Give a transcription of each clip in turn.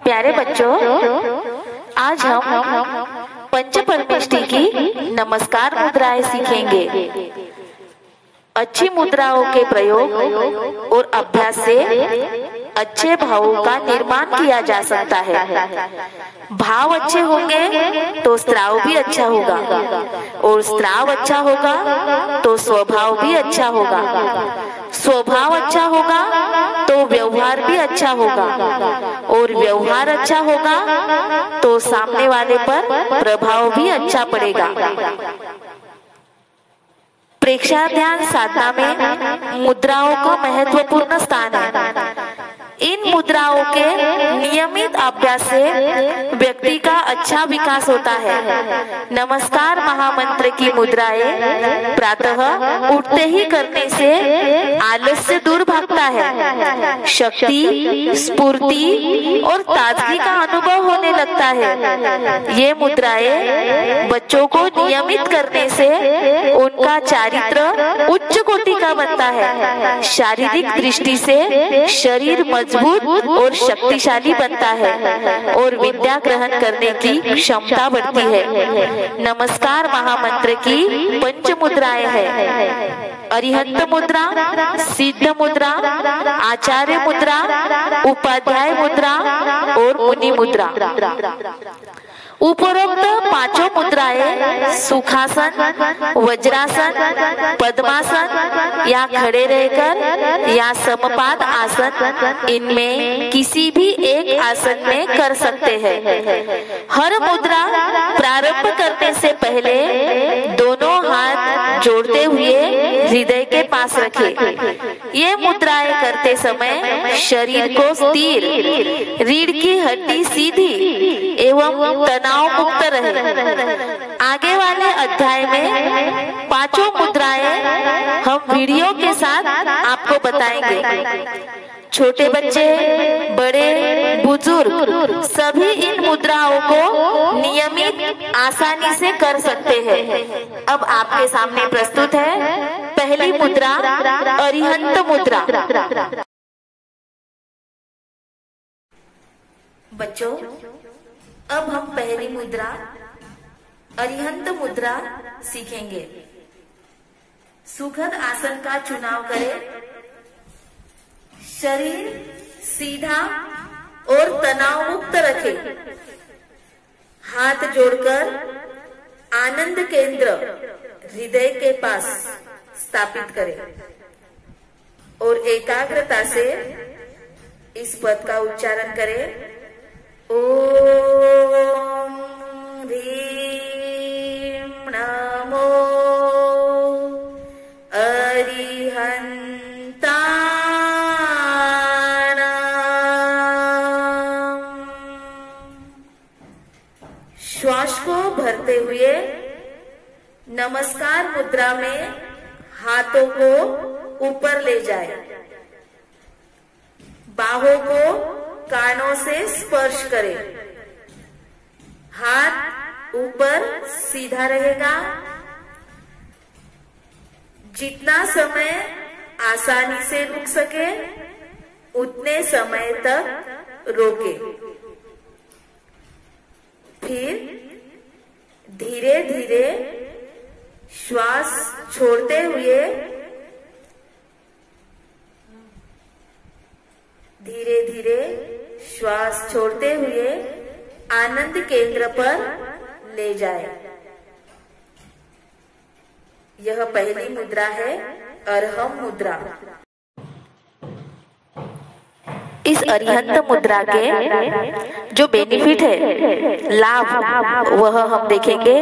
प्यारे बच्चों, आज हम पंचपरमेष्ठी की नमस्कार मुद्राएं सीखेंगे। अच्छी मुद्राओं के प्रयोग और अभ्यास से अच्छे भावों का निर्माण किया जा सकता है। भाव अच्छे होंगे तो स्त्राव भी अच्छा होगा, और स्त्राव अच्छा होगा तो स्वभाव भी अच्छा होगा। स्वभाव अच्छा होगा तो व्यवहार भी अच्छा होगा, और व्यवहार अच्छा होगा तो सामने वाले पर प्रभाव भी अच्छा पड़ेगा। प्रेक्षा ध्यान साधना में मुद्राओं का महत्वपूर्ण स्थान है। इन मुद्राओं के नियमित अभ्यास से व्यक्ति का अच्छा विकास होता है। नमस्कार महामंत्र की मुद्राएं प्रातः उठते ही करने से आलस्य दूर भागता है, शक्ति, स्फूर्ति और ताजगी का अनुभव होने लगता है। ये मुद्राएं बच्चों को नियमित करने से उनका चारित्र उच्च कोटि का बनता है। शारीरिक दृष्टि से शरीर मजबूत और शक्तिशाली बनता है, और विद्या ग्रहण करने की क्षमता बढ़ती है। नमस्कार महामंत्र की पंच मुद्राएं हैं: अरिहंत मुद्रा, सिद्ध मुद्रा, आचार्य मुद्रा, उपाध्याय मुद्रा और मुनि मुद्रा। उपरोक्त पांचों मुद्राएं सुखासन, वज्रासन, पद्मासन या खड़े रहकर या समपाद आसन, इनमें किसी भी एक आसन में कर सकते हैं। हर मुद्रा प्रारंभ करने से पहले दोनों हाथ जोड़ते हुए हृदय के पास रखें। ये मुद्राएं करते समय शरीर को स्थिर, रीढ़ की हड्डी सीधी एवं तनाव मुक्त रहे। आगे वाले अध्याय में पांचों मुद्राएं हम वीडियो के साथ आपको बताएंगे। छोटे बच्चे, बड़े, बुजुर्ग सभी इन मुद्राओं को नियमित आसानी से कर सकते हैं। अब आपके सामने प्रस्तुत है पहली मुद्रा, अरिहंत मुद्रा। बच्चों, अब हम पहली मुद्रा अरिहंत मुद्रा सीखेंगे। सुखद आसन का चुनाव करें। शरीर सीधा और तनाव मुक्त रखें। हाथ जोड़कर आनंद केंद्र हृदय के पास स्थापित करें और एकाग्रता से इस पद का उच्चारण करें। ओम ह्रीं नमो अरिहंताय। श्वास को भरते हुए नमस्कार मुद्रा में हाथों को ऊपर ले जाए। बाहों को कानों से स्पर्श करें। हाथ ऊपर सीधा रहेगा। जितना समय आसानी से रुक सके उतने समय तक रोके। फिर धीरे धीरे श्वास छोड़ते हुए श्वास छोड़ते हुए आनंद केंद्र पर ले जाए। यह पहली मुद्रा है, अरहम मुद्रा। इस अरिहंत मुद्रा के जो बेनिफिट है, लाभ, वह हम देखेंगे।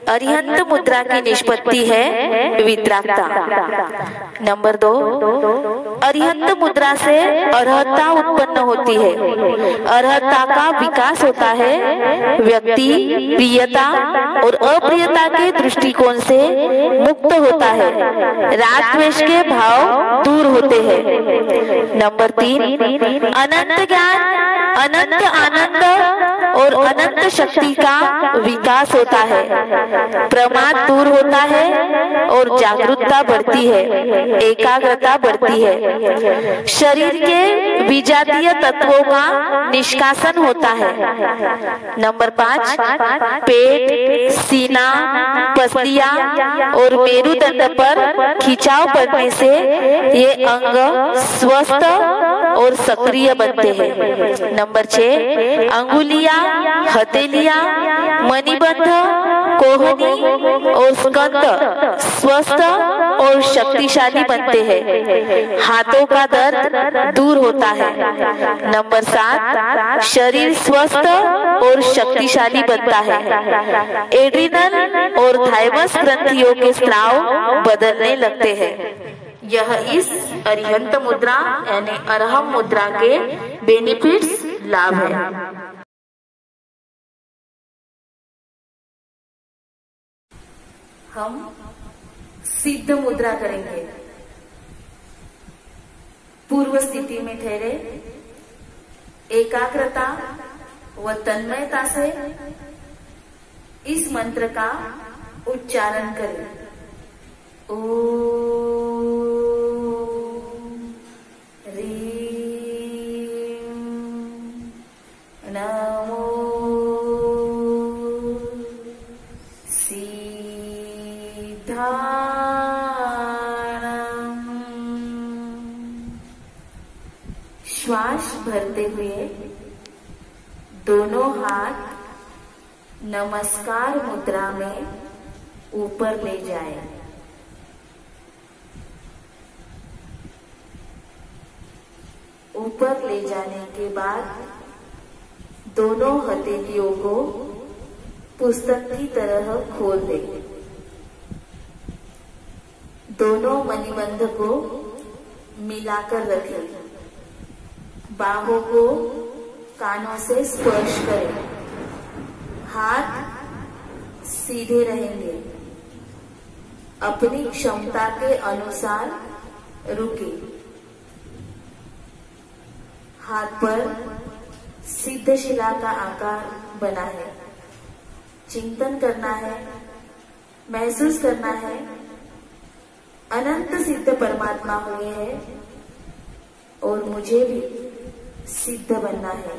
अरिहंत मुद्रा की निष्पत्ति है वितरागता। नंबर 2, अरिहंत मुद्रा से अर्हता उत्पन्न होती है। अर्हता का विकास होता है। व्यक्ति प्रियता और अप्रियता के दृष्टिकोण से मुक्त होता है। राग द्वेष के भाव दूर होते हैं। नंबर 3, अनंत ज्ञान, अनंत आनंद और अनंत शक्ति का विकास होता है। प्रमाद दूर होता है और जागरूकता बढ़ती है, एकाग्रता बढ़ती है। है। शरीर के विजातीय तत्वों का निष्कासन होता है। नंबर 5, पेट, सीना, पसलियां और मेरुदंड पर खिंचाव पड़ने से ये अंग स्वस्थ और सक्रिय बनते हैं। नंबर 6, अंगुलियां, हथेलियां, मणिबंध, कोहनी और स्कंद स्वस्थ और शक्तिशाली बनते हैं। हाथों का दर्द दूर होता है। नंबर 7, शरीर स्वस्थ और शक्तिशाली बनता है। एड्रिनल और थाइमस ग्रंथियों के स्राव बदलने लगते हैं। यह इस अरिहंत मुद्रा यानी अरहम मुद्रा के बेनिफिट्स लाभ है। हम सिद्ध मुद्रा करेंगे। पूर्व स्थिति में ठहरे, एकाग्रता व तन्मयता से इस मंत्र का उच्चारण करें। ओम ह्रीं नमो श्वास भरते हुए दोनों हाथ नमस्कार मुद्रा में ऊपर ले जाएं। ऊपर ले जाने के बाद दोनों हथेलियों को पुस्तक की तरह खोल दें। दोनों मणिबंध को मिलाकर रखें। बाहों को कानों से स्पर्श करें। हाथ सीधे रहेंगे। अपनी क्षमता के अनुसार रुके। हाथ पर सिद्ध शिला का आकार बना है। चिंतन करना है, महसूस करना है अनंत सिद्ध परमात्मा हुए हैं और मुझे भी सिद्ध बनना है।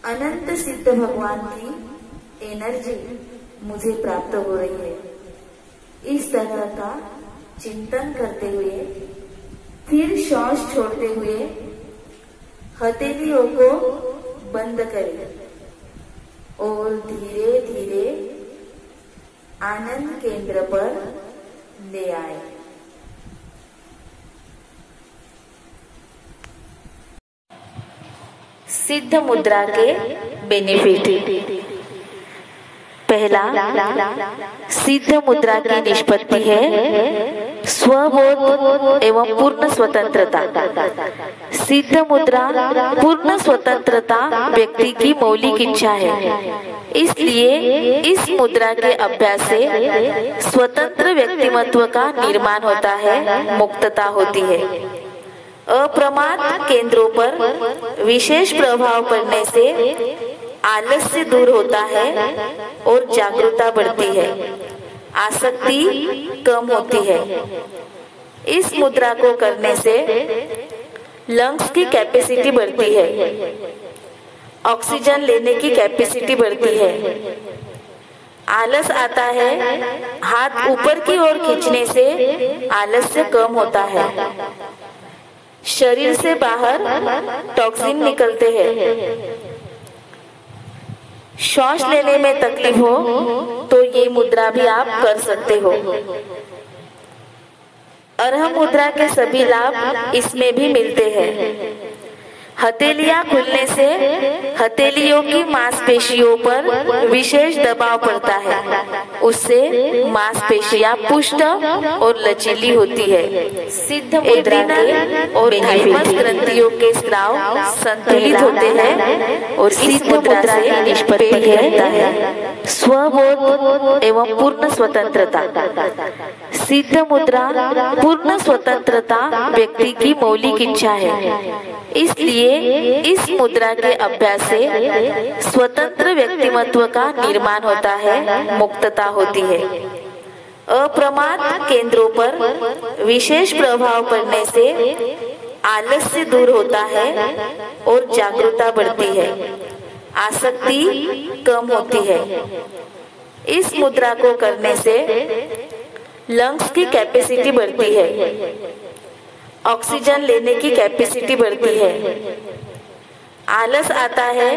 अनंत सिद्ध भगवान की एनर्जी मुझे प्राप्त हो रही है। इस तरह का चिंतन करते हुए फिर श्वास छोड़ते हुए हथेलियों को बंद करें और धीरे धीरे आनंद केंद्र पर ले आए। सिद्ध मुद्रा के बेनिफिट। पहला, सिद्ध मुद्रा की निष्पत्ति है स्वबोध एवं पूर्ण स्वतंत्रता। सिद्ध मुद्रा पूर्ण स्वतंत्रता व्यक्ति की मौलिक इच्छा है। इसलिए इस मुद्रा के अभ्यास से स्वतंत्र व्यक्तिमत्व का निर्माण होता है, मुक्तता होती है। अप्रमाद केंद्रों पर विशेष प्रभाव पड़ने से आलस्य दूर होता है और जागरूकता बढ़ती है। आसक्ति कम होती है। इस मुद्रा को करने से लंग्स की कैपेसिटी बढ़ती है। ऑक्सीजन लेने की कैपेसिटी बढ़ती है। आलस आता है, हाथ ऊपर की ओर खींचने से आलस्य कम होता है। शरीर से बाहर टॉक्सिन निकलते हैं। श्वास लेने में तकलीफ हो तो ये मुद्रा भी आप कर सकते हो। अरहम मुद्रा के सभी लाभ इसमें भी मिलते हैं। हथेलियां खुलने से हथेलियों की मांसपेशियों पर विशेष दबाव पड़ता है। उससे मांसपेशियां पुष्ट और लचीली होती है। सिद्ध मुद्रा के और थाइमस ग्रंथियों के स्राव संतुलित होते हैं और सिद्ध मुद्रा से निष्पत्ति है स्वबोध एवं पूर्ण स्वतंत्रता। सिद्ध मुद्रा पूर्ण स्वतंत्रता व्यक्ति की मौलिक इच्छा है। इसलिए इस मुद्रा के अभ्यास से स्वतंत्र व्यक्तिमत्व का निर्माण होता है, मुक्तता होती है। अप्रमाद केंद्रों पर विशेष प्रभाव पड़ने से आलस्य दूर होता है और जागरूकता बढ़ती है, आसक्ति कम होती है। इस मुद्रा को करने से लंग्स की कैपेसिटी बढ़ती है, ऑक्सीजन लेने की कैपेसिटी बढ़ती है। आलस आता है,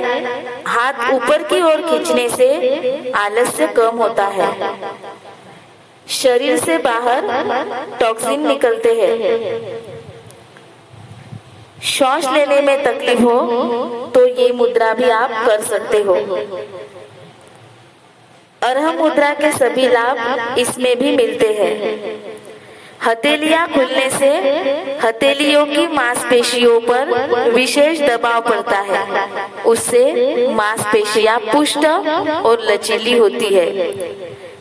हाथ ऊपर की ओर खींचने से आलस्य कम होता है। शरीर से बाहर टॉक्सिन निकलते हैं। श्वास लेने में तकलीफ हो तो ये मुद्रा भी आप कर सकते हो। अरहम मुद्रा के सभी लाभ इसमें भी मिलते हैं। हथेलियां खुलने से हथेलियों की मांसपेशियों पर विशेष दबाव पड़ता है, उससे मांसपेशियां पुष्ट और लचीली होती है।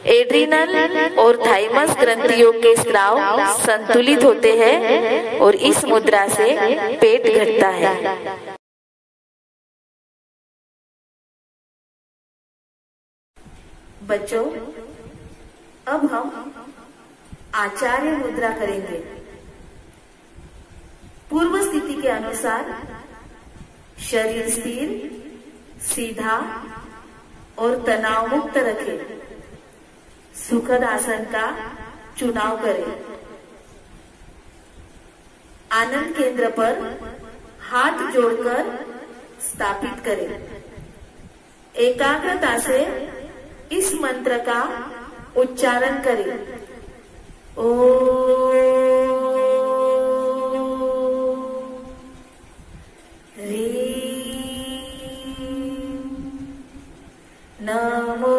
एड्रिनल और थाइमस ग्रंथियों के स्राव संतुलित होते हैं और इस मुद्रा से पेट घटता है। बच्चों, अब हम आचार्य मुद्रा करेंगे। पूर्व स्थिति के अनुसार शरीर स्थिर, सीधा और तनाव मुक्त रखें। सुखद आसन का चुनाव करें। आनंद केंद्र पर हाथ जोड़कर स्थापित करें। एकाग्रता से इस मंत्र का उच्चारण करें। ओम ह्रीं नमो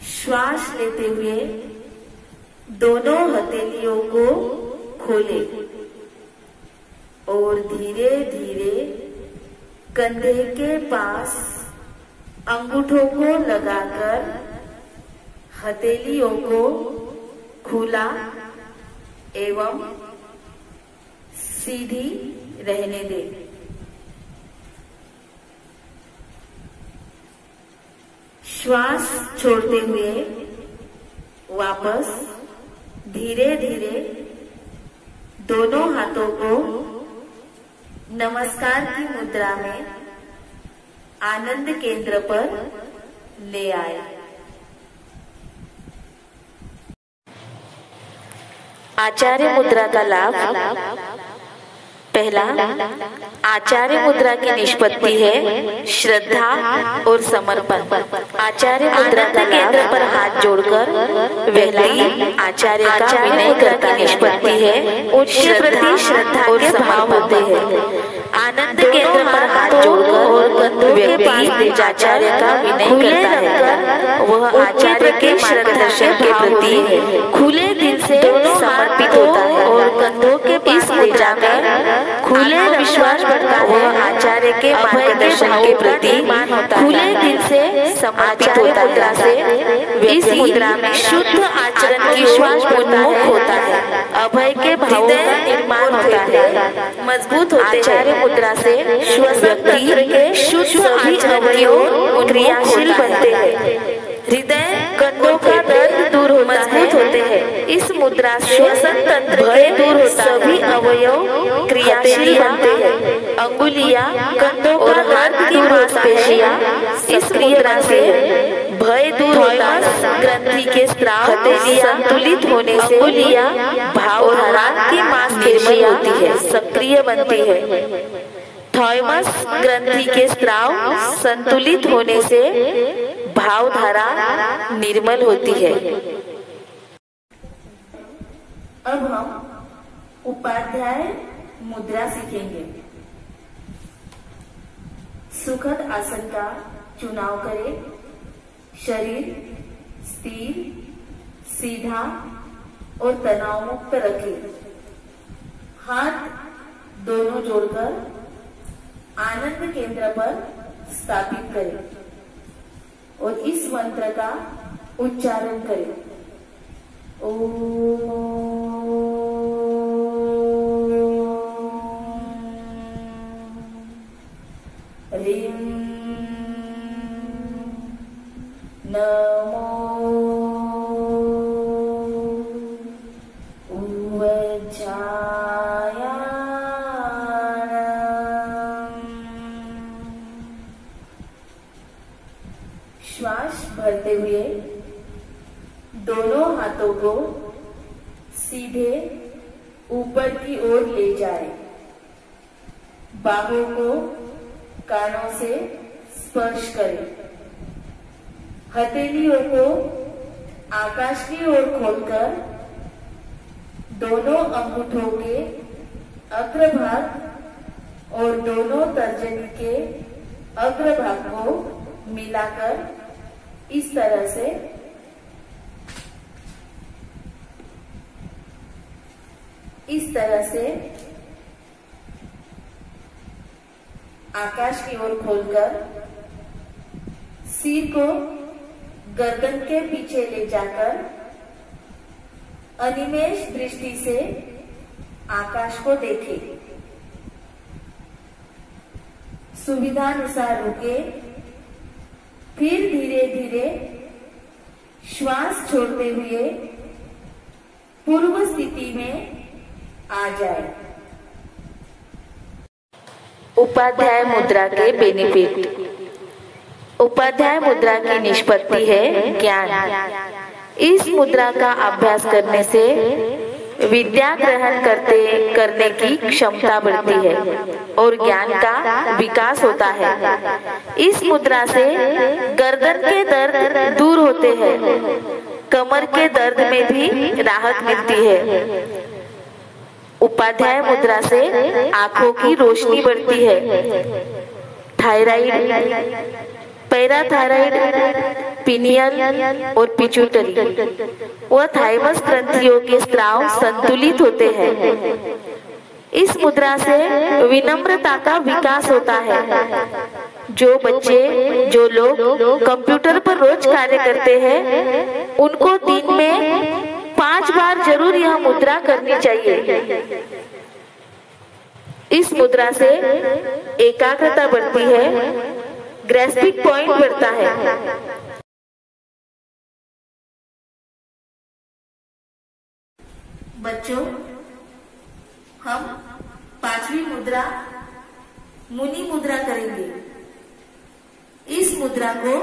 श्वास लेते हुए दोनों हथेलियों को खोले और धीरे धीरे कंधे के पास अंगूठों को लगाकर हथेलियों को खुला एवं सीधी रहने दें। श्वास छोड़ते हुए वापस धीरे धीरे दोनों हाथों को नमस्कार की मुद्रा में आनंद केंद्र पर ले आए। आचार्य मुद्रा का लाभ। पहला, आचार्य मुद्रा की निष्पत्ति है श्रद्धा और समर्पण। आचार्य मुद्रा का केंद्र पर हाथ जोड़कर व्यक्ति आचार्य का विनय करता निष्पत्ति है, उनके प्रति श्रद्धा और समर्पण होते हैं। आनंद केंद्र पर हाथ जोड़कर व्यक्ति आचार्य का विनय करता है, वह आचार्य के मार्गदर्शन के प्रति खुले दिल से समर्पित होता है और कंधों के इस मुद्रा में खुले विश्वास बढ़ता है, वह आचार्य के मार्गदर्शन के प्रति खुले दिल से समर्पित होता है। इस मुद्रा में शुद्ध आचरण की श्वास उन्मुख होता है, अभय के भाव का निर्माण होता है, मजबूत होते हैं। आचार्य मुद्रा से व्यक्ति शुद्ध आचरण की ओर क्रियाशील बनते हैं। हृदय कंधों का दर्द दूर हो मजबूत होते हैं। इस मुद्रा से श्वसन तंत्र भय दूर होता है, सभी अवयव क्रियाशील बनते हैं। अंगुलियां कंधों का दर्द की मांसपेशियां इस मुद्रा से भय दूर होता है। ग्रंथि के स्राव संतुलित होने से अंगुलियां भाव और हाथ की मांसपेशियां होती है, सक्रिय बनती है। थाइमस ग्रंथि के स्राव संतुलित होने से भावधारा निर्मल होती है। अब हम उपाध्याय मुद्रा सीखेंगे। सुखद आसन का चुनाव करें। शरीर स्थिर, सीधा और तनाव मुक्त रखें। हाथ दोनों जोड़कर आनंद केंद्र पर स्थापित करें और इस मंत्र का उच्चारण करें। ओम ह्रीं नमो श्वास भरते हुए दोनों हाथों को सीधे ऊपर की ओर ले जाए। बाहों को कानों से स्पर्श करें। हथेलियों को आकाश की ओर खोलकर दोनों अंगूठों के अग्रभाग और दोनों तर्जनी के अग्रभाग को मिलाकर इस तरह से आकाश की ओर खोलकर सिर को गर्दन के पीछे ले जाकर अनिमेष दृष्टि से आकाश को देखें। सुविधानुसार रुके, फिर धीरे धीरे श्वास छोड़ते हुए पूर्व स्थिति में आ जाए। उपाध्याय मुद्रा के बेनिफिट। उपाध्याय मुद्रा की निष्पत्ति है ज्ञान। इस मुद्रा का अभ्यास करने से विद्या ग्रहण करने की क्षमता बढ़ती है और ज्ञान का विकास होता है। इस मुद्रा से गर्दन के दर्द दूर होते हैं, कमर के दर्द में भी राहत मिलती है। उपाध्याय मुद्रा से आंखों की रोशनी बढ़ती है। थायराइड, पैराथायराइड, पिनियल और पिट्यूटरी व थाइमस ग्रंथियों के स्राव संतुलित होते हैं। इस मुद्रा से विनम्रता का विकास होता है। जो लोग कंप्यूटर पर रोज कार्य करते हैं, उनको दिन में 5 बार जरूर यह मुद्रा करनी चाहिए। इस मुद्रा से एकाग्रता बढ़ती है, ग्रेस्पिंग पॉइंट बढ़ता है। बच्चों, हम 5वीं मुद्रा मुनि मुद्रा करेंगे। इस मुद्रा को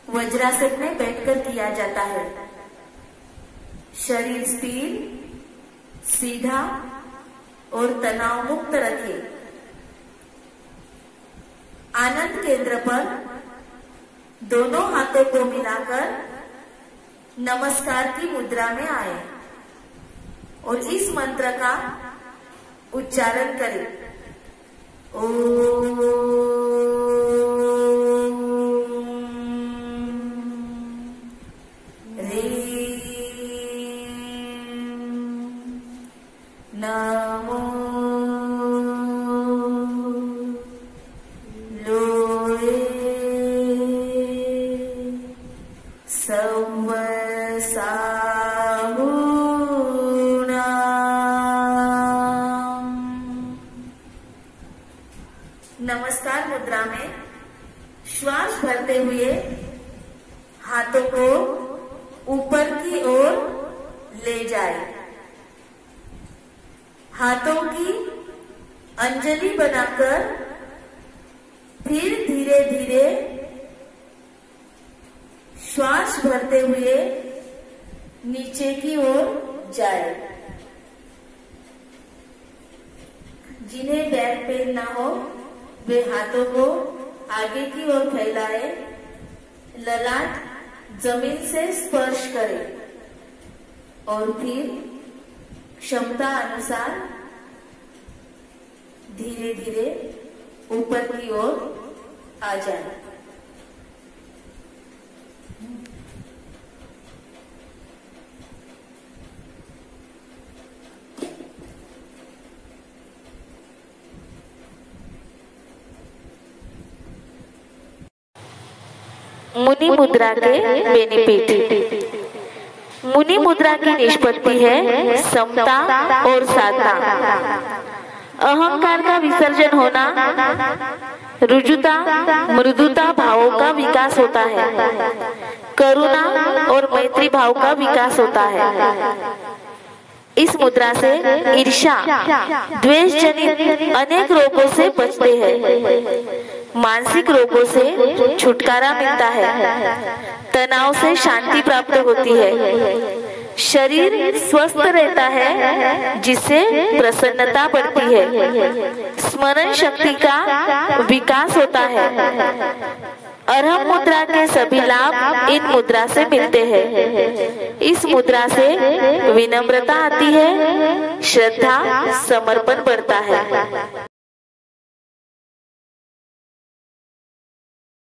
वज्रासन में बैठकर किया जाता है। शरीर स्थिर, सीधा और तनाव मुक्त रखें। आनंद केंद्र पर दोनों हाथों को मिलाकर नमस्कार की मुद्रा में आए और इस मंत्र का उच्चारण करें। ओम ह्रीं नमो नमस्कार मुद्रा में श्वास भरते हुए हाथों को ऊपर की ओर ले जाए। हाथों की अंजलि बनाकर फिर धीरे धीरे श्वास भरते हुए नीचे की ओर जाए। जिन्हें बैक पेन ना हो वे हाथों को आगे की ओर फैलाए, ललाट जमीन से स्पर्श करें और फिर क्षमता अनुसार धीरे धीरे ऊपर की ओर आ जाए। मुनि मुद्रा के बेनिफिट। मुनि मुद्रा की निष्पत्ति है समता और साधना। अहंकार का विसर्जन होना, रुजुता मृदुता भावों का विकास होता है। करुणा और मैत्री भाव का विकास होता है। इस मुद्रा से ईर्ष्या, द्वेष जनित अनेक रोगों से बचते हैं। मानसिक रोगों से छुटकारा मिलता है। तनाव से शांति प्राप्त होती है। शरीर स्वस्थ रहता है, जिससे प्रसन्नता बढ़ती है। स्मरण शक्ति का विकास होता है। अरहम मुद्रा के सभी लाभ इन मुद्रा से मिलते हैं। इस मुद्रा से विनम्रता आती है, श्रद्धा, समर्पण बढ़ता है।